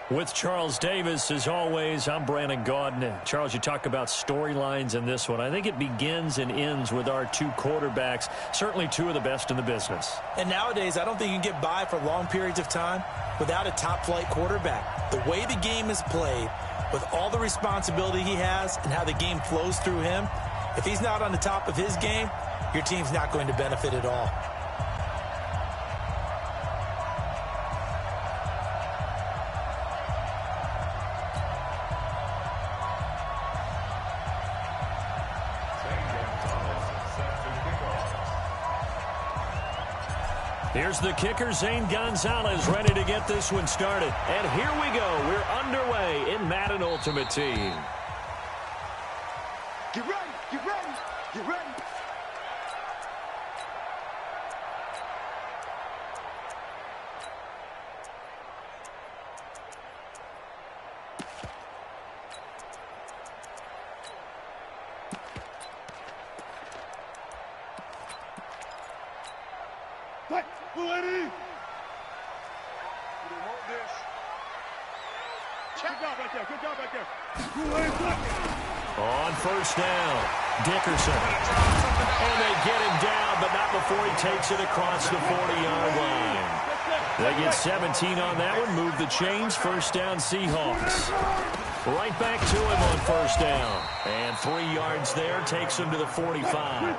With Charles Davis, as always, I'm Brandon Gaudin. Charles, you talk about storylines in this one. I think it begins and ends with our two quarterbacks, certainly two of the best in the business. And nowadays, I don't think you can get by for long periods of time without a top-flight quarterback. The way the game is played, with all the responsibility he has and how the game flows through him, if he's not on the top of his game, your team's not going to benefit at all. Here's the kicker, Zane Gonzalez, ready to get this one started. And here we go. We're underway in Madden Ultimate Team. Get ready, get ready, get ready. Ready? You want this? Good job right there. Good job right there. On first down, Dickerson. And they get him down, but not before he takes it across the 40-yard line. They get 17 on that one, move the chains, first down Seahawks. Right back to him on first down. And 3 yards there, takes him to the 45.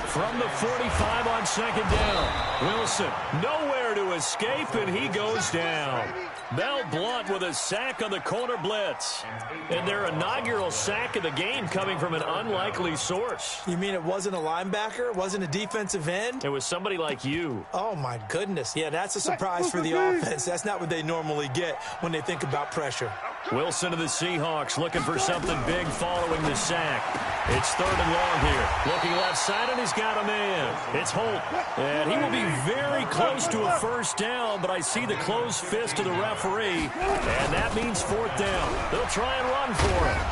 From the 45 on second down, Wilson nowhere to escape, and he goes down. Mel Blount with a sack on the corner blitz. And their inaugural sack of the game coming from an unlikely source. You mean it wasn't a linebacker? It wasn't a defensive end? It was somebody like you. Oh, my goodness. Yeah, that's a surprise for the offense. That's not what they normally get when they think about pressure. Wilson of the Seahawks looking for something big following the sack. It's third and long here. Looking left side, and he's got a man. It's Holt. And he will be very close to a first down, but I see the closed fist of the referee, and that means fourth down. They'll try and run for it.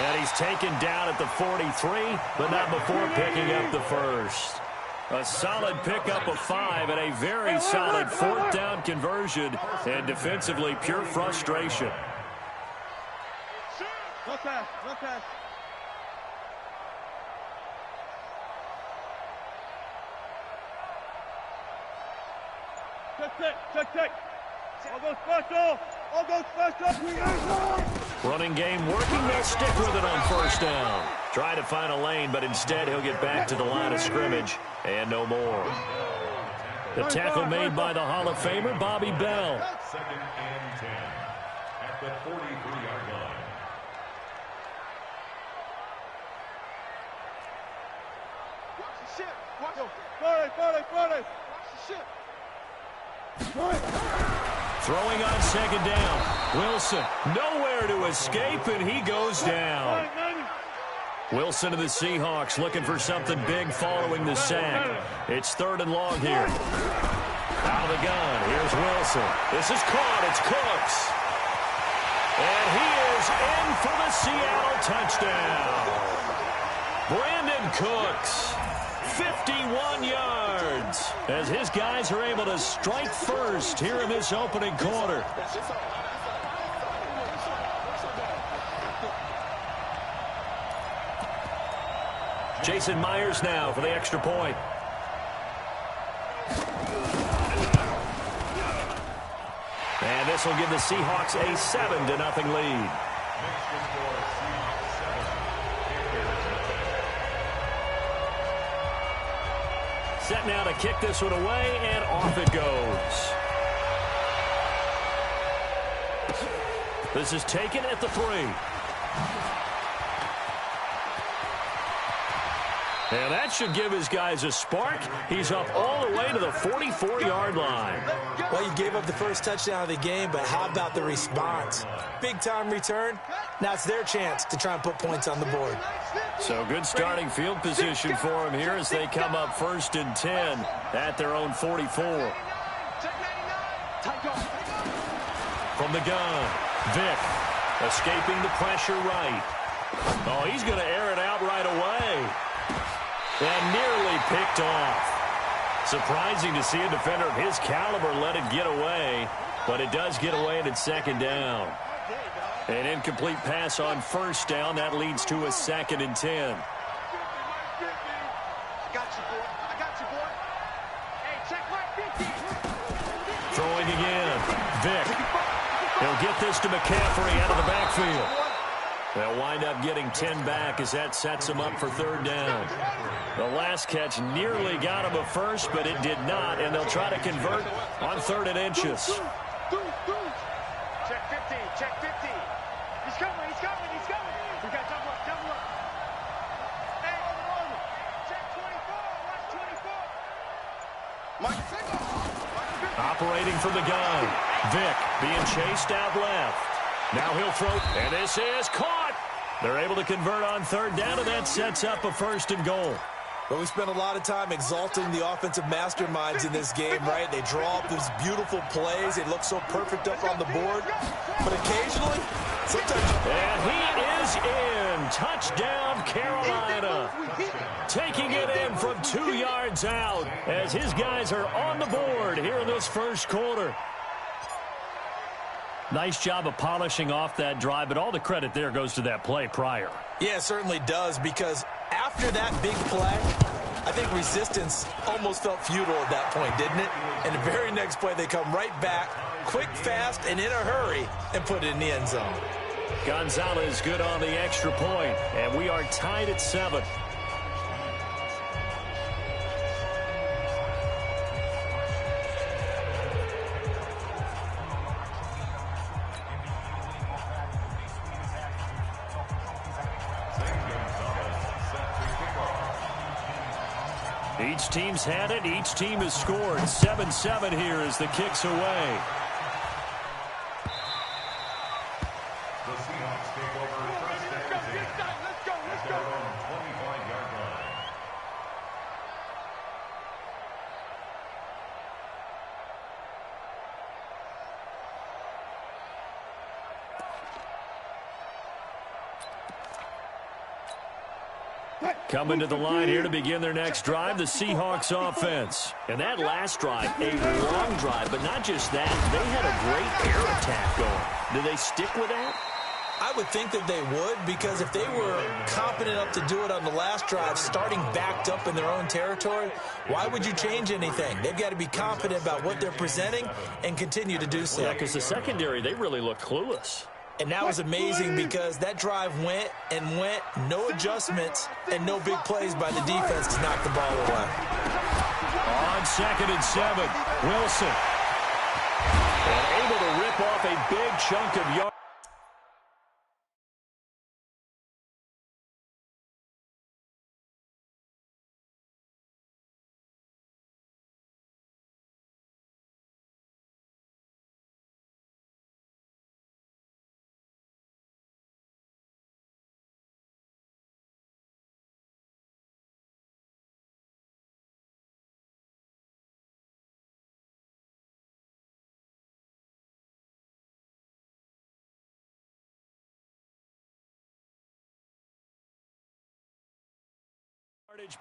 And he's taken down at the 43, but not before picking up the first. A solid pickup of 5 and a very solid fourth down conversion, and defensively pure frustration. Look at, look at. Check. All goes special. All goes special. Running game working. They'll stick with it on first down. Try to find a lane, but instead he'll get back to the line of scrimmage and no more. The tackle made by the Hall of Famer, Bobby Bell. Second and 10 at the 43-yard line. Watch the ship. Watch the ship. Throwing on second down. Wilson nowhere to escape, and he goes down. Wilson of the Seahawks looking for something big following the sack. It's third and long here. Out of the gun. Here's Wilson. This is caught. It's Cooks. And he is in for the Seattle touchdown. Brandon Cooks. 51 yards as his guys are able to strike first here in this opening quarter. Jason Myers now for the extra point. And this will give the Seahawks a 7-0 lead. Set now to kick this one away, and off it goes. This is taken at the 3. And that should give his guys a spark. He's up all the way to the 44-yard line. Well, you gave up the first touchdown of the game, but how about the response? Big-time return. Now it's their chance to try and put points on the board. So good starting field position for him here as they come up first and 10 at their own 44. From the gun, Vick escaping the pressure right. Oh, he's going to air it out right away. And nearly picked off. Surprising to see a defender of his caliber let it get away, but it does get away and it's second down. An incomplete pass on first down. That leads to a 2nd and 10. I got you, boy. I got you, boy. Hey, check right 50. Throwing again. Vick. He'll get this to McCaffrey out of the backfield. They'll wind up getting 10 back as that sets him up for 3rd down. The last catch nearly got him a first, but it did not, and they'll try to convert on 3rd and inches. Check 50, check 50. He's coming, he's coming, he's coming. We got double up, double up. Hey, check 24, watch 24. Mike, operating from the gun. Vick being chased out left. Now he'll throw, and this is caught. They're able to convert on 3rd down, and that sets up a 1st and goal. But we spent a lot of time exalting the offensive masterminds in this game, right? They draw up these beautiful plays. They look so perfect up on the board. But occasionally, sometimes... And he is in. Touchdown, Carolina. Taking it in from 2 yards out as his guys are on the board here in this first quarter. Nice job of polishing off that drive, but all the credit there goes to that play prior. Yeah, it certainly does, because after that big play, I think resistance almost felt futile at that point, didn't it? And the very next play, they come right back, quick, fast, and in a hurry, and put it in the end zone. Gonzalez good on the extra point, and we are tied at 7. Each team's had it. Each team has scored. 7-7 here as the kick's away. The Seahawks take over 1st and 10. Let's go, let's go. At their own 25-yard line. Coming to the line here to begin their next drive, the Seahawks offense. And that last drive, a long drive, but not just that. They had a great air attack going. Do they stick with that? I would think that they would, because if they were competent enough to do it on the last drive, starting backed up in their own territory, why would you change anything? They've got to be confident about what they're presenting and continue to do so. Yeah, because the secondary, they really looked clueless. And that was amazing because that drive went and went, no adjustments, and no big plays by the defense to knock the ball away. On 2nd and 7, Wilson. And able to rip off a big chunk of yards.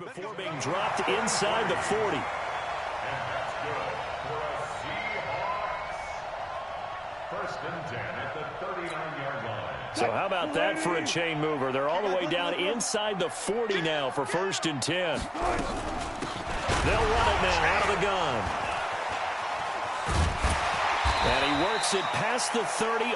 Before being dropped inside the 40. And that's good for a Seahawks. 1st and 10 at the 39-yard line. So how about that for a chain mover? They're all the way down inside the 40 now for 1st and 10. They'll run it now out of the gun. And he works it past the 30.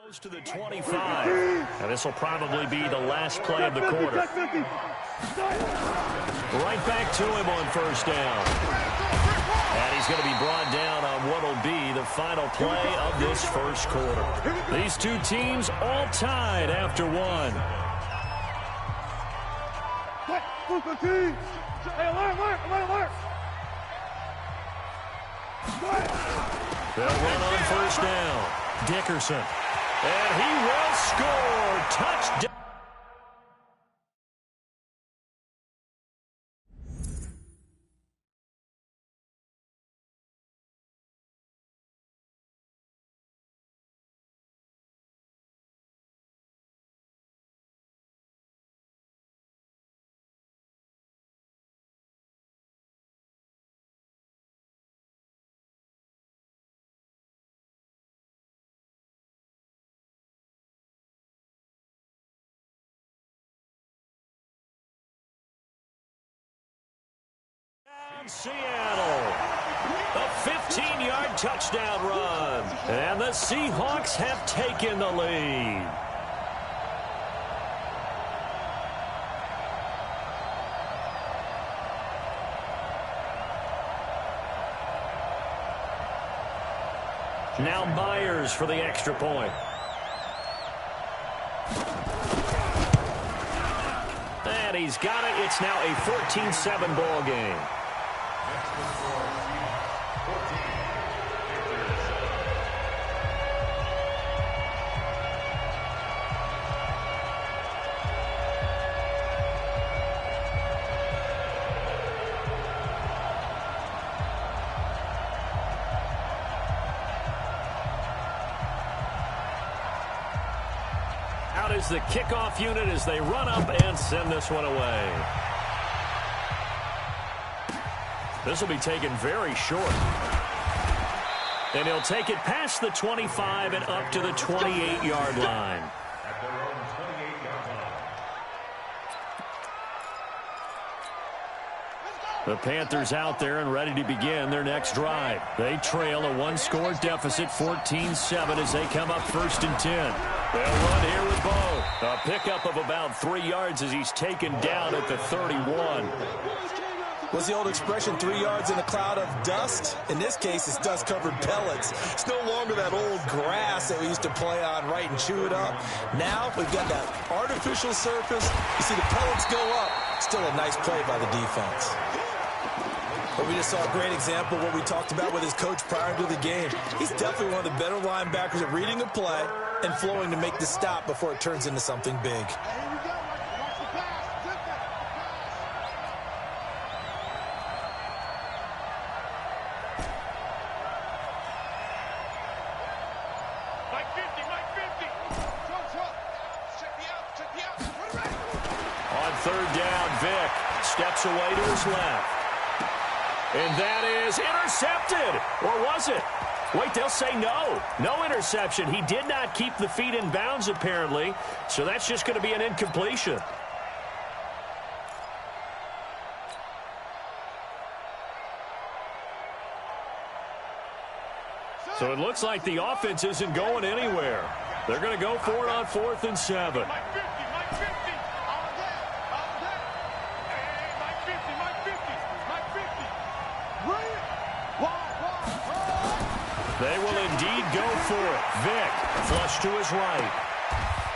Most to the 25. And this will probably be the last play of the quarter. Right back to him on 1st down. And he's going to be brought down on what will be the final play of this first quarter. These two teams all tied after one. Hey, alert! They'll run on first down. Dickerson. And he will score. Touchdown. Seattle. A 15-yard touchdown run. And the Seahawks have taken the lead. Now Myers for the extra point. And he's got it. It's now a 14-7 ball game. Out is the kickoff unit as they run up and send this one away. This will be taken very short. And he'll take it past the 25 and up to the 28-yard line. At their own 28-yard line. The Panthers out there and ready to begin their next drive. They trail a one-score deficit, 14-7, as they come up 1st and 10. They'll run here with Bo. A pickup of about 3 yards as he's taken down at the 31. What's the old expression, 3 yards in a cloud of dust? In this case, it's dust-covered pellets. It's no longer that old grass that we used to play on, right, and chew it up. Now we've got that artificial surface. You see the pellets go up. Still a nice play by the defense. But we just saw a great example of what we talked about with his coach prior to the game. He's definitely one of the better linebackers at reading a play and flowing to make the stop before it turns into something big. On 3rd down, Vick steps away to his left. And that is intercepted. Or was it? Wait, they'll say no. No interception. He did not keep the feet in bounds, apparently. So that's just going to be an incompletion. So it looks like the offense isn't going anywhere. They're going to go for it on 4th and 7. They will indeed go for it. Vick, flush to his right.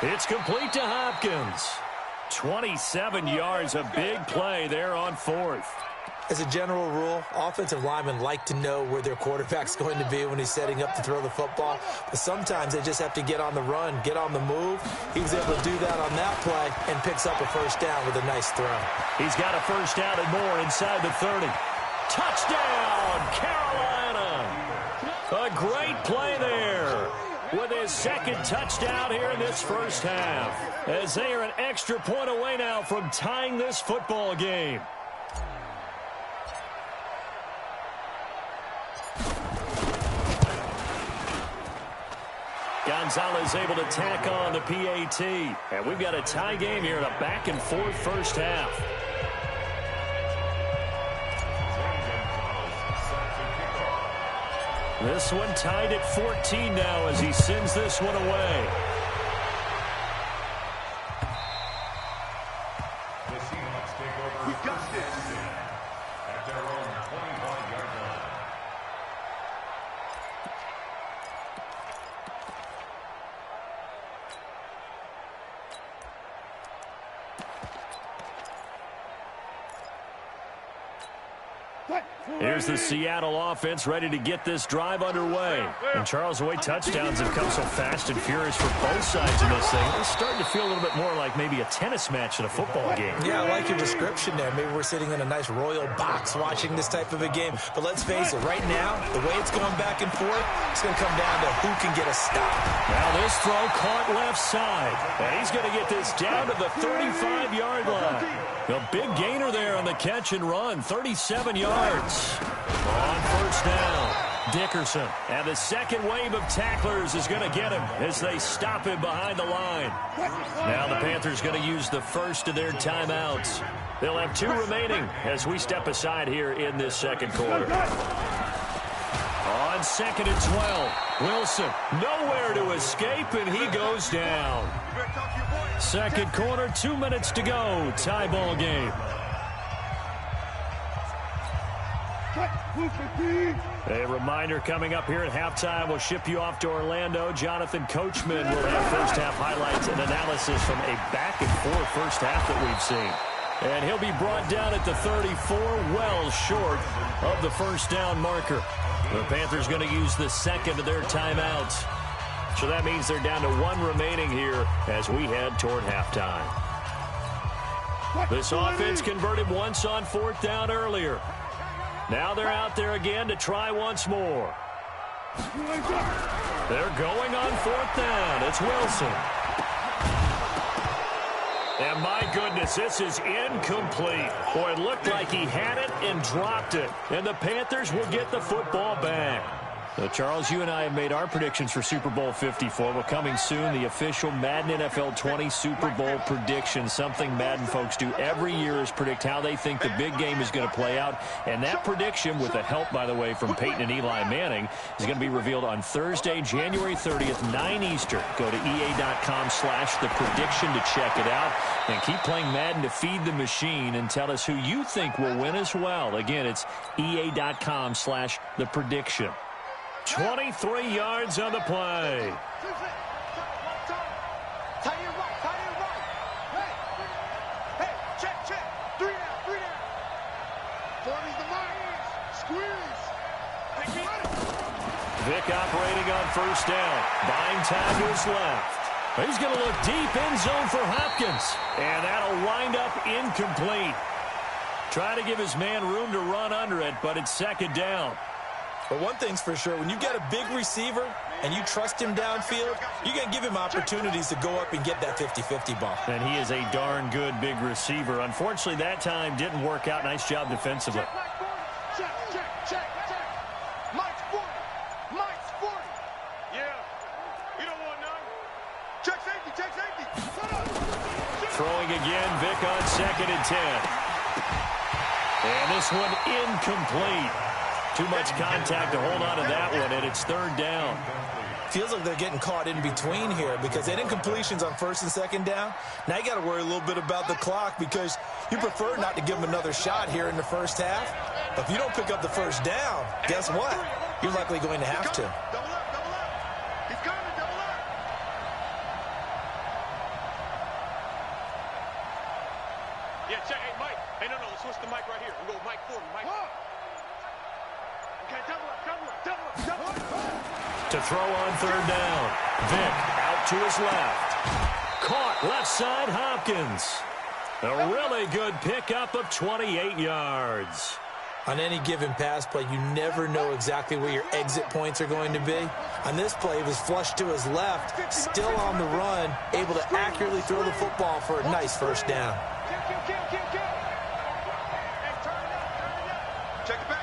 It's complete to Hopkins. 27 yards, a big play there on 4th. As a general rule, offensive linemen like to know where their quarterback's going to be when he's setting up to throw the football. But sometimes they just have to get on the run, get on the move. He was able to do that on that play and picks up a 1st down with a nice throw. He's got a 1st down and more inside the 30. Touchdown, Carolina! A great play there with his 2nd touchdown here in this first half, as they are an extra point away now from tying this football game. Gonzalez able to tack on the PAT. And we've got a tie game here in a back-and-forth first half. This one tied at 14 now as he sends this one away. The Seahawks take over. We've got this at their own 25-yard line. Here's the Seattle offense ready to get this drive underway. And Charles, the way touchdowns have come so fast and furious for both sides in this thing, it's starting to feel a little bit more like maybe a tennis match in a football game. Yeah, I like your description there. Maybe we're sitting in a nice royal box watching this type of a game. But let's face it, right now, the way it's going back and forth, it's going to come down to who can get a stop. Now this throw caught left side. And he's going to get this down to the 35-yard line. A big gainer there on the catch and run, 37 yards. On first down, Dickerson. And the second wave of tacklers is going to get him as they stop him behind the line. Now the Panthers going to use the first of their timeouts. They'll have 2 remaining as we step aside here in this second quarter. On second and 12, Wilson nowhere to escape, and he goes down. Second quarter, 2 minutes to go. Tie ball game. A reminder coming up here at halftime. We'll ship you off to Orlando. Jonathan Coachman will have first half highlights and analysis from a back-and-forth first half that we've seen. And he'll be brought down at the 34, well short of the first down marker. The Panthers going to use the second of their timeouts. So that means they're down to 1 remaining here as we head toward halftime. This offense converted once on 4th down earlier. Now they're out there again to try once more. They're going on 4th down. It's Wilson. And my goodness, this is incomplete. Boy, it looked like he had it and dropped it. And the Panthers will get the football back. So, Charles, you and I have made our predictions for Super Bowl 54. Well, coming soon, the official Madden NFL 20 Super Bowl predictions. Something Madden folks do every year is predict how they think the big game is going to play out. And that prediction, with the help, by the way, from Peyton and Eli Manning, is going to be revealed on Thursday, January 30th, 9 Eastern. Go to EA.com/theprediction to check it out. And keep playing Madden to feed the machine and tell us who you think will win as well. Again, it's EA.com/theprediction. 23 yards on the play. Vic operating on first down. Buying time to his left. He's going to look deep end zone for Hopkins. And that'll wind up incomplete. Try to give his man room to run under it, but it's second down. But one thing's for sure, when you got a big receiver and you trust him downfield, you're going to give him opportunities to go up and get that 50-50 ball. And he is a darn good big receiver. Unfortunately, that time didn't work out. Nice job defensively. Check. Mike's 40. Yeah. You don't want none. Check safety. Throwing again, Vic on second and 10. And this one incomplete. Too much contact to hold on to that one, and it's third down. Feels like they're getting caught in between here because they didn't completions on first and second down. Now you got to worry a little bit about the clock because you prefer not to give them another shot here in the first half. But if you don't pick up the first down, guess what? You're likely going to have to. Double up. He's coming, double up. Yeah, check. Hey, Mike. Hey, no, let's switch the mic right here. We'll go Mike 40, Mike. Okay, double up. To throw on third down. Vic out to his left. Caught left side, Hopkins. A really good pickup of 28 yards. On any given pass play, you never know exactly where your exit points are going to be. On this play, he was flushed to his left, still on the run, able to accurately throw the football for a nice first down. Check the back.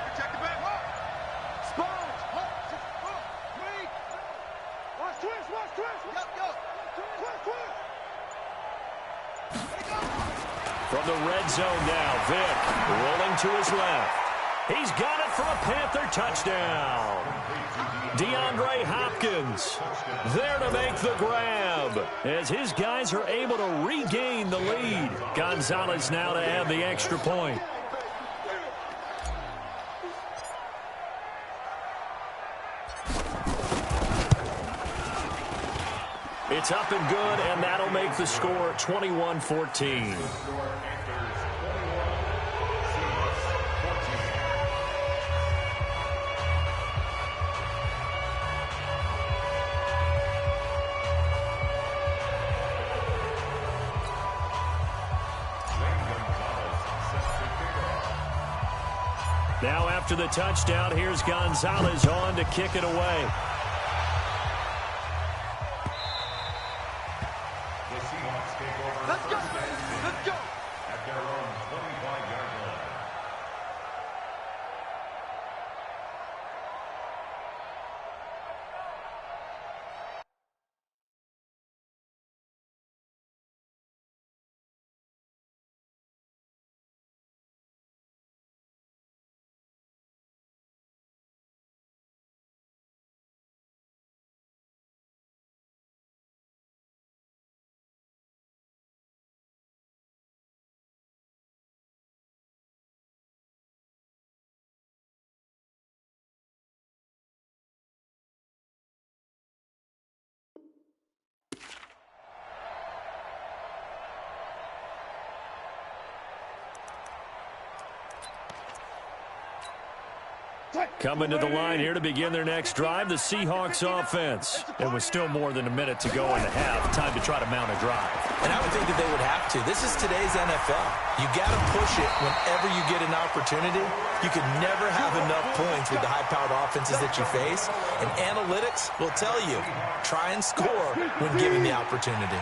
From the red zone now, Vic rolling to his left. He's got it for a Panther touchdown. DeAndre Hopkins there to make the grab as his guys are able to regain the lead. Gonzalez now to add the extra point. It's up and good, and that'll make the score 21-14. Now after the touchdown, here's Gonzalez on to kick it away. The Seahawks take over. Let's go. Let's go. At their own 25-yard line. Coming to the line here to begin their next drive, the Seahawks offense. It was still more than a minute to go in the half. Time to try to mount a drive. And I would think that they would have to. This is today's NFL. You got to push it whenever you get an opportunity. You can never have enough points with the high-powered offenses that you face. And analytics will tell you, try and score when given the opportunity.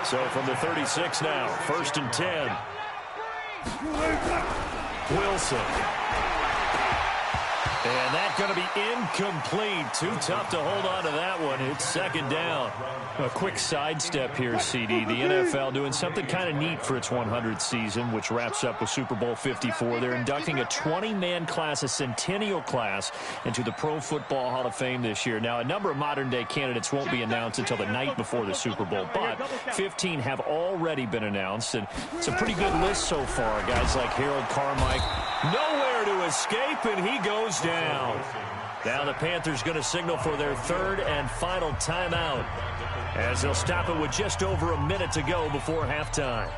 So from the 36 now, 1st and 10. Wilson. And that's going to be incomplete. Too tough to hold on to that one. It's 2nd down. A quick sidestep here, CD. The NFL doing something kind of neat for its 100th season, which wraps up with Super Bowl 54. They're inducting a 20-man class, a centennial class, into the Pro Football Hall of Fame this year. Now, a number of modern-day candidates won't be announced until the night before the Super Bowl, but 15 have already been announced, and it's a pretty good list so far. Guys like Harold Carmichael, nowhere to escape, and he goes down. Now the Panthers going to signal for their 3rd and final timeout, as they'll stop it with just over a minute to go before halftime.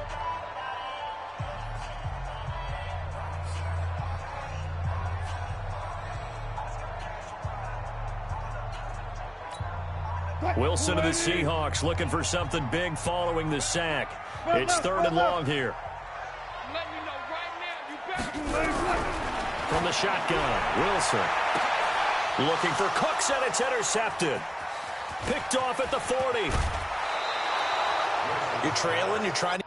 Wilson of the Seahawks looking for something big following the sack. It's 3rd and long here. From the shotgun, Wilson looking for Cooks, and it's intercepted. Picked off at the 40. You're trailing, you're trying to